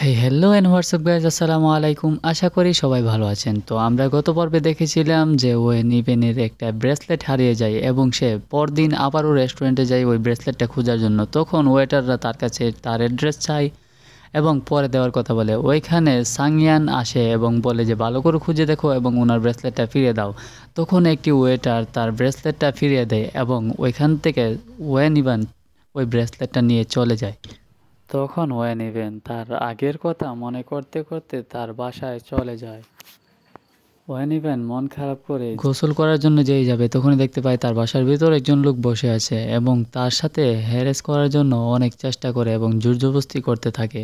Hey hello and WhatsApp guys, আসসালামু আলাইকুম। আশা করি সবাই ভালো আছেন। তো আমরা গত পর্বে দেখেছিলাম যে ওয়েন ইভেনের একটা ব্রেসলেট হারিয়ে যায় এবং সে পরদিন আবারও রেস্টুরেন্টে যায় ওই ব্রেসলেটটা খোঁজার জন্য। তখন ওয়েটাররা তার কাছে তার অ্যাড্রেস চায় এবং পরে দেওয়ার কথা বলে। ওইখানে সাংয়ান আসে এবং বলে যে ভালো করে খুঁজে দেখো এবং ওনার ব্রেসলেটটা ফিরিয়ে দাও। তখন একটি ওয়েটার তার ব্রেসলেটটা ফিরিয়ে দেয় এবং ওইখান থেকে ওয়েন ইভান ওই ব্রেসলেটটা নিয়ে চলে যায়। তখন ওয়েন ইভেন তার আগের কথা মনে করতে করতে তার বাসায় চলে যায়। ওয়েন ইভেন মন খারাপ করে গোসল করার জন্য যেই যাবে তখনই দেখতে পায় তার বাসার ভিতর একজন লোক বসে আছে এবং তার সাথে হ্যারেস করার জন্য অনেক চেষ্টা করে এবং জোরজবরদস্তি করতে থাকে।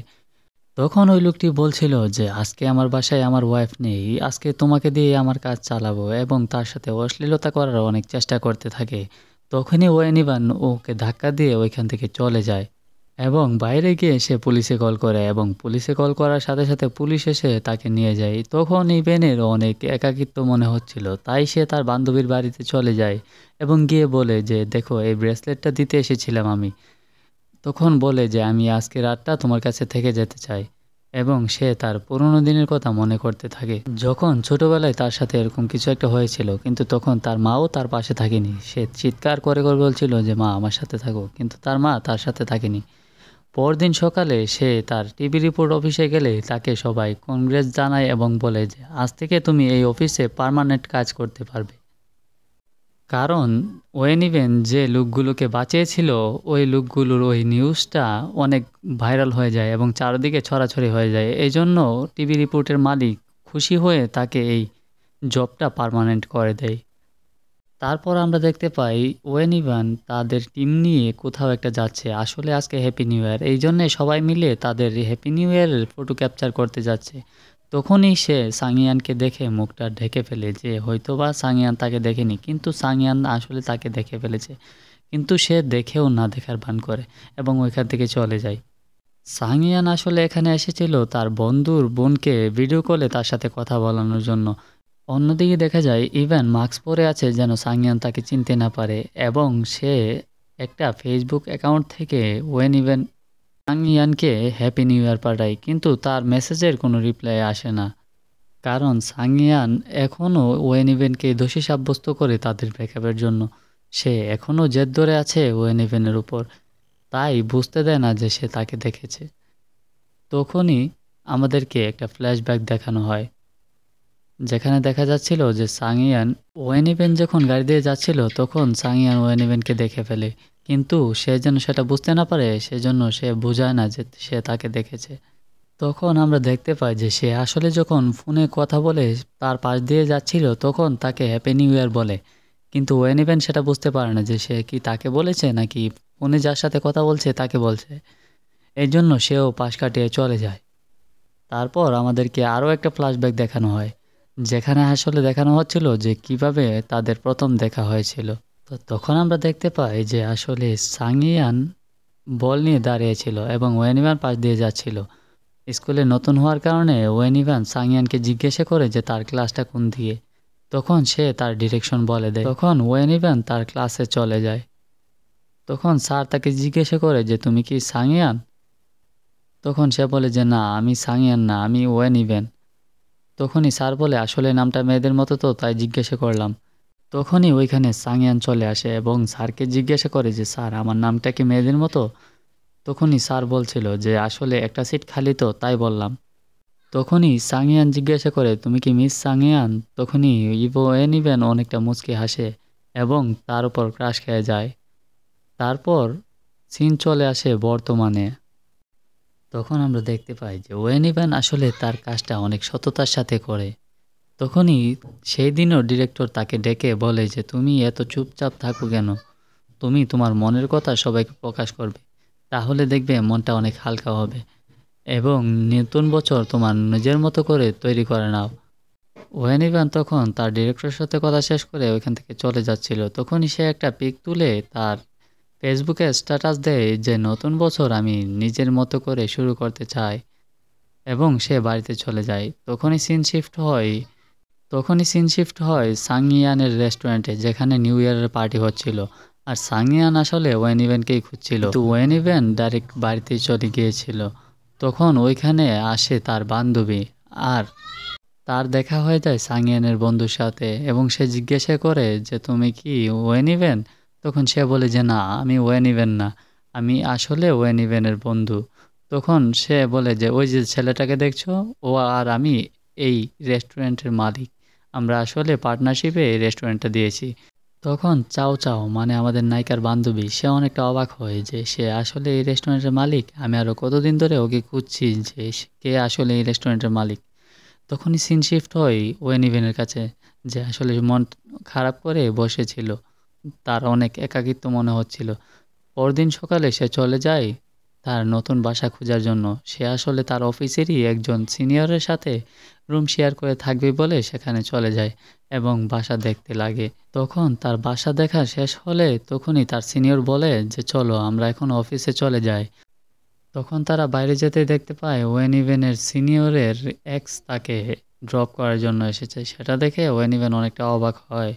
তখন ওই লোকটি বলছিল যে আজকে আমার বাসায় আমার ওয়াইফ নেই, আজকে তোমাকে দিয়ে আমার কাজ চালাবো এবং তার সাথে অশ্লীলতা করার অনেক চেষ্টা করতে থাকে। তখনই ওয়েন ইভান ওকে ধাক্কা দিয়ে ওইখান থেকে চলে যায় এবং বাইরে গিয়ে সে পুলিশে কল করে এবং পুলিশে কল করার সাথে সাথে পুলিশ এসে তাকে নিয়ে যায়। তখন ইভেনের অনেক একাকিত্ব মনে হচ্ছিল, তাই সে তার বান্ধবীর বাড়িতে চলে যায় এবং গিয়ে বলে যে দেখো এই ব্রেসলেটটা দিতে এসেছিলাম আমি। তখন বলে যে আমি আজকে রাতটা তোমার কাছে থেকে যেতে চাই এবং সে তার পুরনো দিনের কথা মনে করতে থাকে যখন ছোটবেলায় তার সাথে এরকম কিছু একটা হয়েছিল, কিন্তু তখন তার মাও তার পাশে থাকেনি। সে চিৎকার করে করে বলছিল যে মা আমার সাথে থাকো, কিন্তু তার মা তার সাথে থাকেনি। পরদিন সকালে সে তার টিভি রিপোর্ট অফিসে গেলে তাকে সবাই কংগ্রেস জানায় এবং বলে যে আজ থেকে তুমি এই অফিসে পার্মানেন্ট কাজ করতে পারবে। কারণ ওয়েন ইভেন যে লোকগুলোকে বাঁচিয়েছিল ওই লোকগুলোর ওই নিউজটা অনেক ভাইরাল হয়ে যায় এবং চারদিকে ছড়াছড়ি হয়ে যায়। এই জন্য টিভি রিপোর্টের মালিক খুশি হয়ে তাকে এই জবটা পার্মানেন্ট করে দেয়। তারপর আমরা দেখতে পাই ওয়েন ইভান তাদের টিম নিয়ে কোথাও একটা যাচ্ছে। আসলে আজকে হ্যাপি নিউ ইয়ার, এই জন্যে সবাই মিলে তাদের হ্যাপি নিউ ইয়ারের ফটো ক্যাপচার করতে যাচ্ছে। তখনই সে সাংয়ানকে দেখে মুখটা ঢেকে ফেলে যে হয়তোবা সাংয়ান তাকে দেখেনি, কিন্তু সাংয়ান আসলে তাকে দেখে ফেলেছে। কিন্তু সে দেখেও না দেখার ভান করে এবং ওইখান থেকে চলে যায়। সাংয়ান আসলে এখানে এসেছিল তার বন্ধুর বোনকে ভিডিও কলে তার সাথে কথা বলানোর জন্য। অন্যদিকে দেখা যায় ইভান মাস্ক পরে আছে যেন সাংয়ান তাকে চিনতে না পারে এবং সে একটা ফেসবুক অ্যাকাউন্ট থেকে ওয়েন ইভেন সাংয়ানকে হ্যাপি নিউ ইয়ার পাঠায়, কিন্তু তার মেসেজের কোনো রিপ্লাই আসে না। কারণ সাংয়ান এখনও ওয়েন ইভেনকে দোষী সাব্যস্ত করে তাদের ব্রেকআপের জন্য। সে এখনও জেদ ধরে আছে ওয়েন ইভেনের উপর, তাই বুঝতে দেয় না যে সে তাকে দেখেছে। তখনই আমাদেরকে একটা ফ্ল্যাশব্যাক দেখানো হয় যেখানে দেখা যাচ্ছিল যে সাংয়ান ওয়েন ইভেন যখন গাড়ি দিয়ে যাচ্ছিল তখন সাংয়ান ওয়েন ইভেনকে দেখে ফেলে, কিন্তু সে যেন সেটা বুঝতে না পারে সেজন্য সে বোঝায় না যে সে তাকে দেখেছে। তখন আমরা দেখতে পাই যে সে আসলে যখন ফোনে কথা বলে তার পাশ দিয়ে যাচ্ছিল তখন তাকে হ্যাপি নিউ ইয়ার বলে, কিন্তু ওয়েন ইভেন সেটা বুঝতে পারে না যে সে কি তাকে বলেছে নাকি ফোনে যার সাথে কথা বলছে তাকে বলছে। এই জন্য সেও পাশ কাটিয়ে চলে যায়। তারপর আমাদেরকে আরও একটা ফ্ল্যাশব্যাক দেখানো হয় যেখানে আসলে দেখানো হচ্ছিল যে কিভাবে তাদের প্রথম দেখা হয়েছিল। তো তখন আমরা দেখতে পাই যে আসলে সাংয়ান বল নিয়ে দাঁড়িয়েছিল এবং ওয়েন ইভান পাশ দিয়ে যাচ্ছিল। স্কুলে নতুন হওয়ার কারণে ওয়েন ইভান সাংয়ানকে জিজ্ঞাসা করে যে তার ক্লাসটা কোন দিকে। তখন সে তার ডিরেকশন বলে দেয়। তখন ওয়েন ইভান তার ক্লাসে চলে যায়। তখন স্যার তাকে জিজ্ঞাসা করে যে তুমি কি সাংয়ান? তখন সে বলে যে না, আমি সাংয়ান না, আমি ওয়েন ইভেন। তখনই স্যার বলে আসলে নামটা মেয়েদের মতো তো, তাই জিজ্ঞাসা করলাম। তখনই ওইখানে সাংয়ান চলে আসে এবং স্যারকে জিজ্ঞাসা করে যে স্যার আমার নামটা কি মেয়েদের মতো? তখনই স্যার বলছিল যে আসলে একটা সিট খালি তো তাই বললাম। তখনই সাংয়ান জিজ্ঞাসা করে তুমি কি মিস সাংয়ান? তখনই ওয়েন ইভেন অনেকটা মুচকি হাসে এবং তার উপর ক্রাশ খেয়ে যায়। তারপর সিন চলে আসে বর্তমানে। তখন আমরা দেখতে পাই যে ওয়েন ইভান আসলে তার কাজটা অনেক সততার সাথে করে। তখনই সেই দিনও ডিরেক্টর তাকে ডেকে বলে যে তুমি এত চুপচাপ থাকো কেন, তুমি তোমার মনের কথা সবাইকে প্রকাশ করবে, তাহলে দেখবে মনটা অনেক হালকা হবে এবং নতুন বছর তোমার নিজের মতো করে তৈরি করে নাও। ওয়েন ইভান তখন তার ডিরেক্টরের সাথে কথা শেষ করে ওইখান থেকে চলে যাচ্ছিল। তখনই সে একটা পিক তুলে তার ফেসবুকে স্ট্যাটাস দেয় যে নতুন বছর আমি নিজের মতো করে শুরু করতে চাই এবং সে বাড়িতে চলে যায়। তখনই সিন শিফট হয় সাংয়ানের রেস্টুরেন্টে যেখানে নিউ ইয়ারের পার্টি হচ্ছিল। আর সাংয়ান আসলে ওয়েন ইভেনকেই খুঁজছিল, কিন্তু ওয়েন ইভেন ডাইরেক্ট বাড়িতেই চলে গিয়েছিল। তখন ওইখানে আসে তার বান্ধবী, আর তার দেখা হয়ে যায় সাংয়ানের বন্ধুর সাথে এবং সে জিজ্ঞাসা করে যে তুমি কি ওয়েন ইভেন? তখন সে বলে যে না, আমি ওয়েন ইভেন না, আমি আসলে ওয়েন ইভেনের বন্ধু। তখন সে বলে যে ওই যে ছেলেটাকে দেখছো, ও আর আমি এই রেস্টুরেন্টের মালিক, আমরা আসলে পার্টনারশিপে এই রেস্টুরেন্টটা দিয়েছি। তখন চাও চাও মানে আমাদের নায়িকার বান্ধবী, সে অনেকটা অবাক হয় যে সে আসলে এই রেস্টুরেন্টের মালিক, আমি আরও কতদিন ধরে ওকে খুঁজছি যে কে আসলে এই রেস্টুরেন্টের মালিক। তখনই সিন শিফট হয় ওয়েন ইভেনের কাছে, যে আসলে মন খারাপ করে বসেছিল, তার অনেক একাকিত্ব মনে হচ্ছিল। পরদিন সকালে সে চলে যায় তার নতুন বাসা খোঁজার জন্য। সে আসলে তার অফিসেরই একজন সিনিয়রের সাথে রুম শেয়ার করে থাকবে বলে সেখানে চলে যায় এবং বাসা দেখতে লাগে। তখন তার বাসা দেখা শেষ হলে তখনই তার সিনিয়র বলে যে চলো আমরা এখন অফিসে চলে যাই। তখন তারা বাইরে যেতে দেখতে পায় ওয়েন ইভেনের সিনিয়রের এক্স তাকে ড্রপ করার জন্য এসেছে। সেটা দেখে ওয়েন ইভেন অনেকটা অবাক হয়।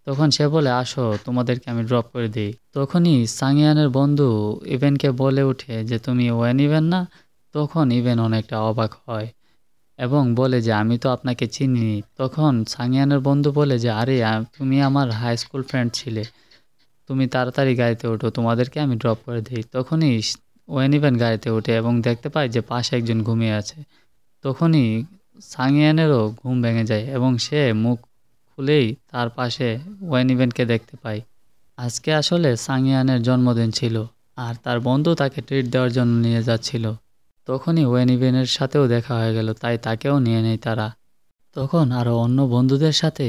তখন সে বলে আসো তোমাদেরকে আমি ড্রপ করে দিই। তখনই সাংয়ানের বন্ধু ইভেনকে বলে ওঠে যে তুমি ওয়েন ইভেন না? তখন ইভেন অনেকটা অবাক হয় এবং বলে যে আমি তো আপনাকে চিনিনি। তখন সাংয়ানের বন্ধু বলে যে আরে তুমি আমার হাই স্কুল ফ্রেন্ড ছিলে, তুমি তাড়াতাড়ি গাড়িতে ওঠো, তোমাদেরকে আমি ড্রপ করে দিই। তখনই ওয়েন ইভেন গাড়িতে ওঠে এবং দেখতে পায় যে পাশে একজন ঘুমিয়ে আছে। তখনই সাংয়ানেরও ঘুম ভেঙে যায় এবং সে মুখ খুলেই তার পাশে ওয়েন ইভেনকে দেখতে পায়। আজকে আসলে সাংয়ানের জন্মদিন ছিল আর তার বন্ধু তাকে ট্রিট দেওয়ার জন্য নিয়ে যাচ্ছিল। তখনই ওয়েন ইভেনের সাথেও দেখা হয়ে গেল, তাই তাকেও নিয়ে নেয় তারা। তখন আরও অন্য বন্ধুদের সাথে